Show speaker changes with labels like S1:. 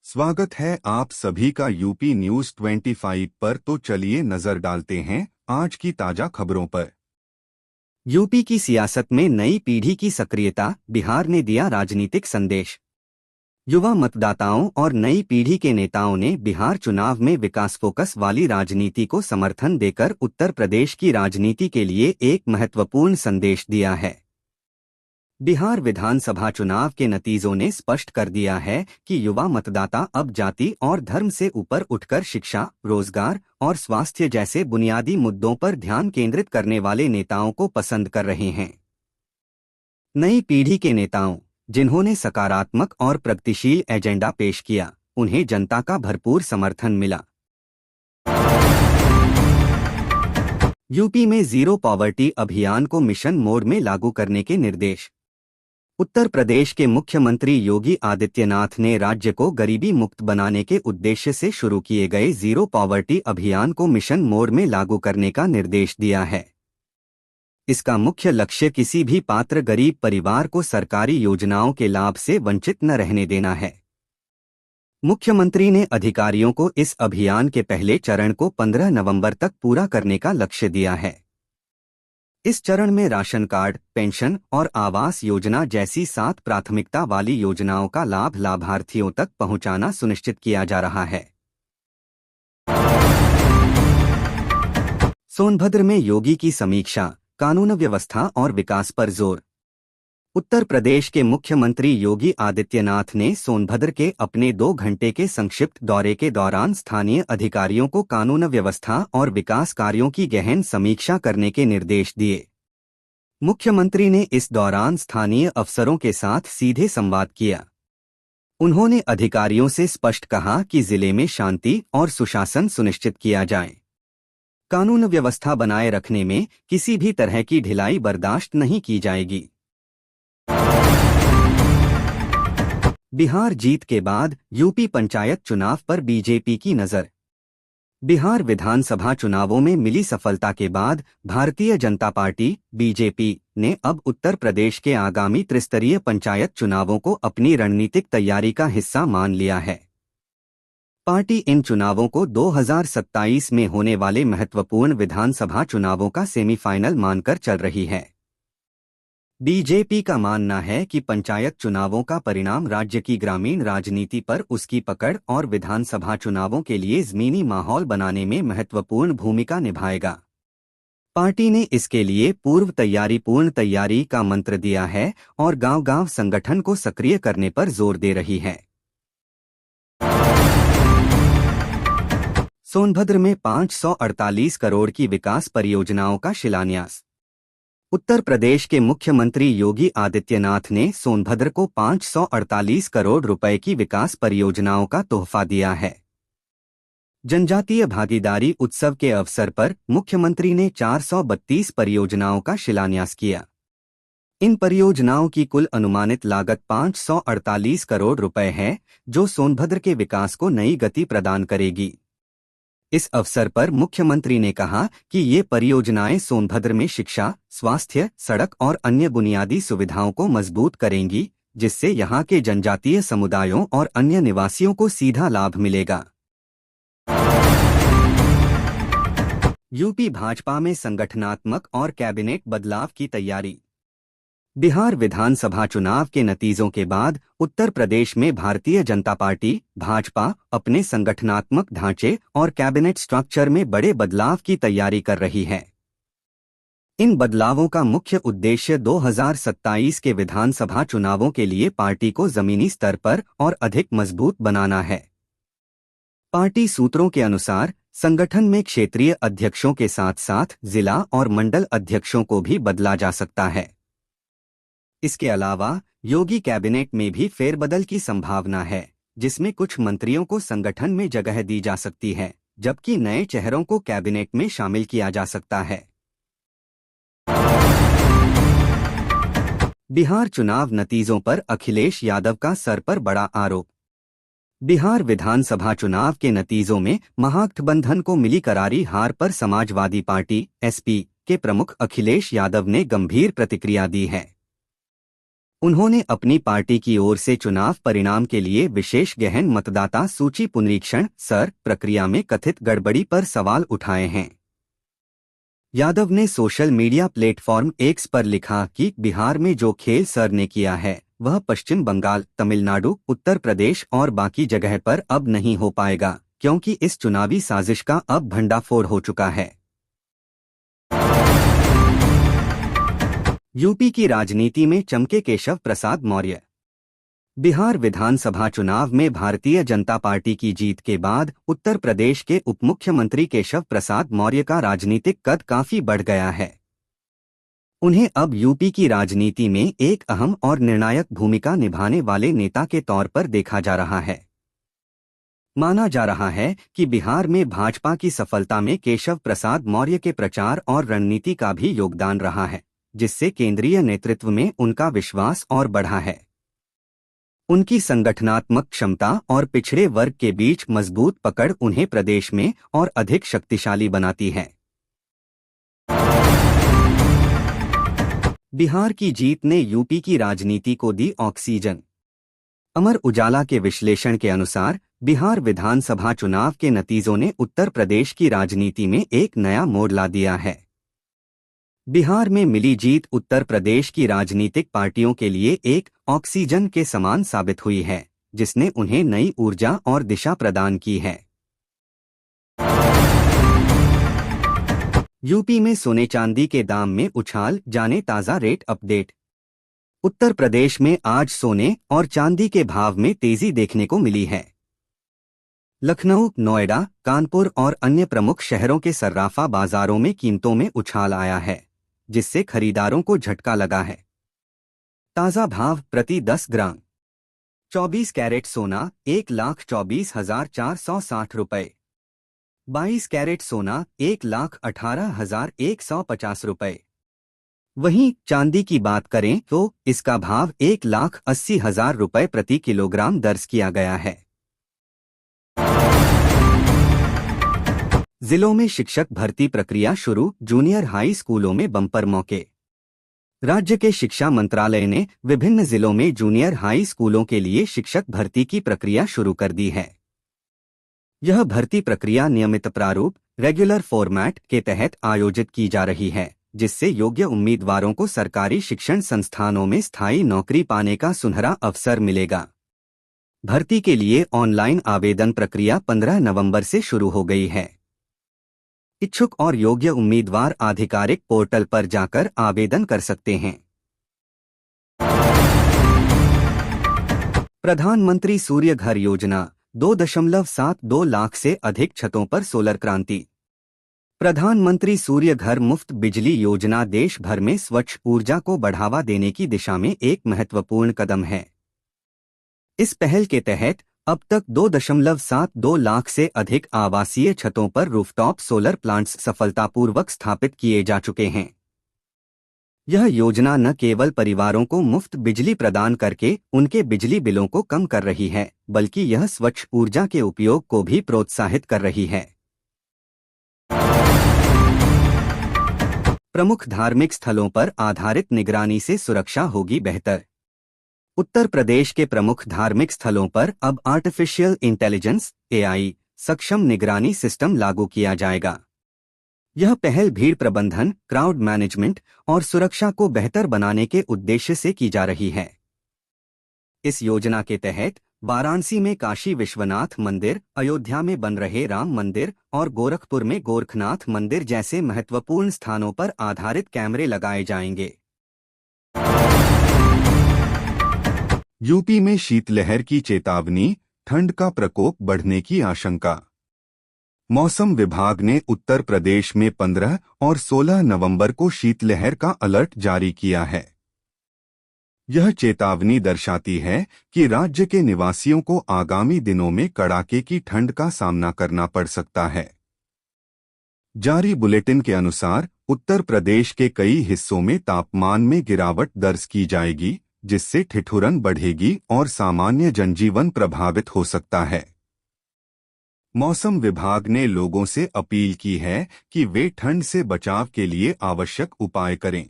S1: स्वागत है आप सभी का यूपी न्यूज 25 पर। तो चलिए नजर डालते हैं आज की ताजा खबरों पर।
S2: यूपी की सियासत में नई पीढ़ी की सक्रियता, बिहार ने दिया राजनीतिक संदेश। युवा मतदाताओं और नई पीढ़ी के नेताओं ने बिहार चुनाव में विकास फोकस वाली राजनीति को समर्थन देकर उत्तर प्रदेश की राजनीति के लिए एक महत्वपूर्ण संदेश दिया है। बिहार विधानसभा चुनाव के नतीजों ने स्पष्ट कर दिया है कि युवा मतदाता अब जाति और धर्म से ऊपर उठकर शिक्षा, रोजगार और स्वास्थ्य जैसे बुनियादी मुद्दों पर ध्यान केंद्रित करने वाले नेताओं को पसंद कर रहे हैं। नई पीढ़ी के नेताओं, जिन्होंने सकारात्मक और प्रगतिशील एजेंडा पेश किया, उन्हें जनता का भरपूर समर्थन मिला। यूपी में जीरो पॉवर्टी अभियान को मिशन मोड में लागू करने के निर्देश। उत्तर प्रदेश के मुख्यमंत्री योगी आदित्यनाथ ने राज्य को गरीबी मुक्त बनाने के उद्देश्य से शुरू किए गए जीरो पॉवर्टी अभियान को मिशन मोड में लागू करने का निर्देश दिया है। इसका मुख्य लक्ष्य किसी भी पात्र गरीब परिवार को सरकारी योजनाओं के लाभ से वंचित न रहने देना है। मुख्यमंत्री ने अधिकारियों को इस अभियान के पहले चरण को 15 नवंबर तक पूरा करने का लक्ष्य दिया है। इस चरण में राशन कार्ड, पेंशन और आवास योजना जैसी 7 प्राथमिकता वाली योजनाओं का लाभ लाभार्थियों तक पहुंचाना सुनिश्चित किया जा रहा है। सोनभद्र में योगी की समीक्षा, कानून व्यवस्था और विकास पर जोर। उत्तर प्रदेश के मुख्यमंत्री योगी आदित्यनाथ ने सोनभद्र के अपने 2 घंटे के संक्षिप्त दौरे के दौरान स्थानीय अधिकारियों को कानून व्यवस्था और विकास कार्यों की गहन समीक्षा करने के निर्देश दिए। मुख्यमंत्री ने इस दौरान स्थानीय अफसरों के साथ सीधे संवाद किया। उन्होंने अधिकारियों से स्पष्ट कहा कि जिले में शांति और सुशासन सुनिश्चित किया जाए। कानून व्यवस्था बनाए रखने में किसी भी तरह की ढिलाई बर्दाश्त नहीं की जाएगी। बिहार जीत के बाद यूपी पंचायत चुनाव पर बीजेपी की नजर। बिहार विधानसभा चुनावों में मिली सफलता के बाद भारतीय जनता पार्टी बीजेपी ने अब उत्तर प्रदेश के आगामी त्रिस्तरीय पंचायत चुनावों को अपनी रणनीतिक तैयारी का हिस्सा मान लिया है। पार्टी इन चुनावों को 2027 में होने वाले महत्वपूर्ण विधानसभा चुनावों का सेमीफाइनल मानकर चल रही है। बीजेपी का मानना है कि पंचायत चुनावों का परिणाम राज्य की ग्रामीण राजनीति पर उसकी पकड़ और विधानसभा चुनावों के लिए ज़मीनी माहौल बनाने में महत्वपूर्ण भूमिका निभाएगा। पार्टी ने इसके लिए पूर्व तैयारी का मंत्र दिया है और गांव-गांव संगठन को सक्रिय करने पर जोर दे रही है। सोनभद्र में 548 करोड़ की विकास परियोजनाओं का शिलान्यास। उत्तर प्रदेश के मुख्यमंत्री योगी आदित्यनाथ ने सोनभद्र को 548 करोड़ रुपए की विकास परियोजनाओं का तोहफा दिया है। जनजातीय भागीदारी उत्सव के अवसर पर मुख्यमंत्री ने 432 परियोजनाओं का शिलान्यास किया। इन परियोजनाओं की कुल अनुमानित लागत 548 करोड़ रुपए है, जो सोनभद्र के विकास को नई गति प्रदान करेगी। इस अवसर पर मुख्यमंत्री ने कहा कि ये परियोजनाएं सोनभद्र में शिक्षा, स्वास्थ्य, सड़क और अन्य बुनियादी सुविधाओं को मजबूत करेंगी, जिससे यहाँ के जनजातीय समुदायों और अन्य निवासियों को सीधा लाभ मिलेगा। यूपी भाजपा में संगठनात्मक और कैबिनेट बदलाव की तैयारी। बिहार विधानसभा चुनाव के नतीजों के बाद उत्तर प्रदेश में भारतीय जनता पार्टी भाजपा अपने संगठनात्मक ढांचे और कैबिनेट स्ट्रक्चर में बड़े बदलाव की तैयारी कर रही है। इन बदलावों का मुख्य उद्देश्य 2027 के विधानसभा चुनावों के लिए पार्टी को जमीनी स्तर पर और अधिक मजबूत बनाना है। पार्टी सूत्रों के अनुसार संगठन में क्षेत्रीय अध्यक्षों के साथ साथ जिला और मंडल अध्यक्षों को भी बदला जा सकता है। इसके अलावा योगी कैबिनेट में भी फेरबदल की संभावना है, जिसमें कुछ मंत्रियों को संगठन में जगह दी जा सकती है, जबकि नए चेहरों को कैबिनेट में शामिल किया जा सकता है। बिहार चुनाव नतीजों पर अखिलेश यादव का सर पर बड़ा आरोप। बिहार विधानसभा चुनाव के नतीजों में महागठबंधन को मिली करारी हार पर समाजवादी पार्टी एसपी के प्रमुख अखिलेश यादव ने गंभीर प्रतिक्रिया दी है। उन्होंने अपनी पार्टी की ओर से चुनाव परिणाम के लिए विशेष गहन मतदाता सूची पुनरीक्षण सर प्रक्रिया में कथित गड़बड़ी पर सवाल उठाए हैं। यादव ने सोशल मीडिया प्लेटफॉर्म एक्स पर लिखा कि बिहार में जो खेल सर ने किया है वह पश्चिम बंगाल, तमिलनाडु, उत्तर प्रदेश और बाकी जगह पर अब नहीं हो पाएगा, क्योंकि इस चुनावी साजिश का अब भंडाफोड़ हो चुका है। यूपी की राजनीति में चमके केशव प्रसाद मौर्य। बिहार विधानसभा चुनाव में भारतीय जनता पार्टी की जीत के बाद उत्तर प्रदेश के उपमुख्यमंत्री केशव प्रसाद मौर्य का राजनीतिक कद काफी बढ़ गया है। उन्हें अब यूपी की राजनीति में एक अहम और निर्णायक भूमिका निभाने वाले नेता के तौर पर देखा जा रहा है। माना जा रहा है कि बिहार में भाजपा की सफलता में केशव प्रसाद मौर्य के प्रचार और रणनीति का भी योगदान रहा है, जिससे केंद्रीय नेतृत्व में उनका विश्वास और बढ़ा है। उनकी संगठनात्मक क्षमता और पिछड़े वर्ग के बीच मजबूत पकड़ उन्हें प्रदेश में और अधिक शक्तिशाली बनाती है। बिहार की जीत ने यूपी की राजनीति को दी ऑक्सीजन। अमर उजाला के विश्लेषण के अनुसार बिहार विधानसभा चुनाव के नतीजों ने उत्तर प्रदेश की राजनीति में एक नया मोड़ ला दिया है। बिहार में मिली जीत उत्तर प्रदेश की राजनीतिक पार्टियों के लिए एक ऑक्सीजन के समान साबित हुई है, जिसने उन्हें नई ऊर्जा और दिशा प्रदान की है। यूपी में सोने चांदी के दाम में उछाल, जाने ताज़ा रेट अपडेट। उत्तर प्रदेश में आज सोने और चांदी के भाव में तेजी देखने को मिली है। लखनऊ, नोएडा, कानपुर और अन्य प्रमुख शहरों के सर्राफा बाजारों में कीमतों में उछाल आया है, जिससे खरीदारों को झटका लगा है। ताज़ा भाव प्रति 10 ग्राम 24 कैरेट सोना 1,24,460 रुपये, 22 कैरेट सोना 1,18,150 रुपये। वहीं चांदी की बात करें तो इसका भाव 1,80,000 रुपये प्रति किलोग्राम दर्ज किया गया है। जिलों में शिक्षक भर्ती प्रक्रिया शुरू, जूनियर हाई स्कूलों में बम्पर मौके। राज्य के शिक्षा मंत्रालय ने विभिन्न जिलों में जूनियर हाई स्कूलों के लिए शिक्षक भर्ती की प्रक्रिया शुरू कर दी है। यह भर्ती प्रक्रिया नियमित प्रारूप रेगुलर फॉर्मेट के तहत आयोजित की जा रही है, जिससे योग्य उम्मीदवारों को सरकारी शिक्षण संस्थानों में स्थायी नौकरी पाने का सुनहरा अवसर मिलेगा। भर्ती के लिए ऑनलाइन आवेदन प्रक्रिया 15 नवंबर से शुरू हो गई है। इच्छुक और योग्य उम्मीदवार आधिकारिक पोर्टल पर जाकर आवेदन कर सकते हैं। प्रधानमंत्री सूर्य घर योजना 2.72 लाख से अधिक छतों पर सोलर क्रांति। प्रधानमंत्री सूर्य घर मुफ्त बिजली योजना देश भर में स्वच्छ ऊर्जा को बढ़ावा देने की दिशा में एक महत्वपूर्ण कदम है। इस पहल के तहत अब तक 2.72 लाख से अधिक आवासीय छतों पर रूफटॉप सोलर प्लांट्स सफलतापूर्वक स्थापित किए जा चुके हैं। यह योजना न केवल परिवारों को मुफ्त बिजली प्रदान करके उनके बिजली बिलों को कम कर रही है, बल्कि यह स्वच्छ ऊर्जा के उपयोग को भी प्रोत्साहित कर रही है। प्रमुख धार्मिक स्थलों पर आधारित निगरानी से सुरक्षा होगी बेहतर। उत्तर प्रदेश के प्रमुख धार्मिक स्थलों पर अब आर्टिफिशियल इंटेलिजेंस (AI) सक्षम निगरानी सिस्टम लागू किया जाएगा। यह पहल भीड़ प्रबंधन, क्राउड मैनेजमेंट और सुरक्षा को बेहतर बनाने के उद्देश्य से की जा रही है। इस योजना के तहत वाराणसी में काशी विश्वनाथ मंदिर, अयोध्या में बन रहे राम मंदिर और गोरखपुर में गोरखनाथ मंदिर जैसे महत्वपूर्ण स्थानों पर आधारित कैमरे लगाए जाएंगे।
S1: यूपी में शीतलहर की चेतावनी, ठंड का प्रकोप बढ़ने की आशंका। मौसम विभाग ने उत्तर प्रदेश में 15 और 16 नवंबर को शीतलहर का अलर्ट जारी किया है। यह चेतावनी दर्शाती है कि राज्य के निवासियों को आगामी दिनों में कड़ाके की ठंड का सामना करना पड़ सकता है। जारी बुलेटिन के अनुसार उत्तर प्रदेश के कई हिस्सों में तापमान में गिरावट दर्ज की जाएगी, जिससे ठिठुरन बढ़ेगी और सामान्य जनजीवन प्रभावित हो सकता है। मौसम विभाग ने लोगों से अपील की है कि वे ठंड से बचाव के लिए आवश्यक उपाय करें।